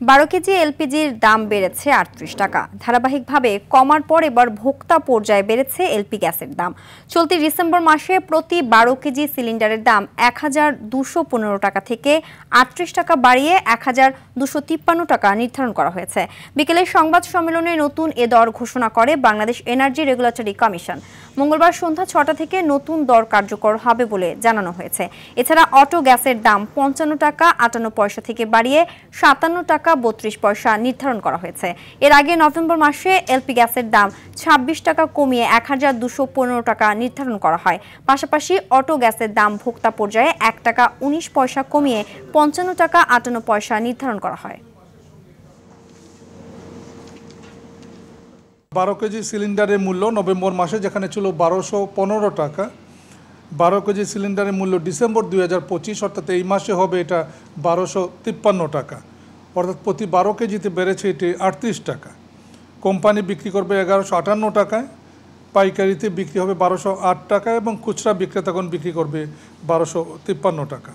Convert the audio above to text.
12 KG এলপিজির দাম বেড়েছে 38 টাকা। ধারাবাহিকভাবে কমার পর এবার ভোক্তা পর্যায়ে বেড়েছে এলপি গ্যাসের দাম। চলতি ডিসেম্বর মাসে প্রতি 12 কেজি সিলিন্ডারের দাম 1215 টাকা থেকে 38 টাকা বাড়িয়ে 1253 টাকা নির্ধারণ করা হয়েছে। বিকেলের সংবাদ সম্মেলনে নতুন এ দর ঘোষণা করে বাংলাদেশ এনার্জি রেগুলেটরি কমিশন। মঙ্গলবার সন্ধ্যা 6টা থেকে নতুন দর কার্যকর হবে বলে জানানো হয়েছে। এছাড়া অটো গ্যাসের দাম 55 টাকা 58 পয়সা থেকে বাড়িয়ে 57 টাকা 32 পয়সা নির্ধারণ করা হয়েছে। এর আগে নভেম্বর মাসে এলপি গ্যাসের দাম 26 টাকা কমিয়ে 1215 টাকা নির্ধারণ করা হয়। পাশাপাশি অটো গ্যাসের দাম ভোক্তা পর্যায়ে 1 টাকা 19 পয়সা কমিয়ে 55 টাকা 58 পয়সা নির্ধারণ করা হয়। 12 কেজি সিলিন্ডারের মূল্য নভেম্বর মাসে যেখানে ছিল 1215 টাকা, 12 কেজি সিলিন্ডারের মূল্য ডিসেম্বর 2025 অর্থাৎ এই মাসে হবে এটা 1253 টাকা, অর্থাৎ প্রতি 12 কেজিতে বেড়েছে এটি 38 টাকা। কোম্পানি বিক্রি করবে 1158 টাকায়, পাইকারিতে বিক্রি হবে 1208 টাকা এবং খুচরা বিক্রেতাগণ বিক্রি করবে 1253 টাকা।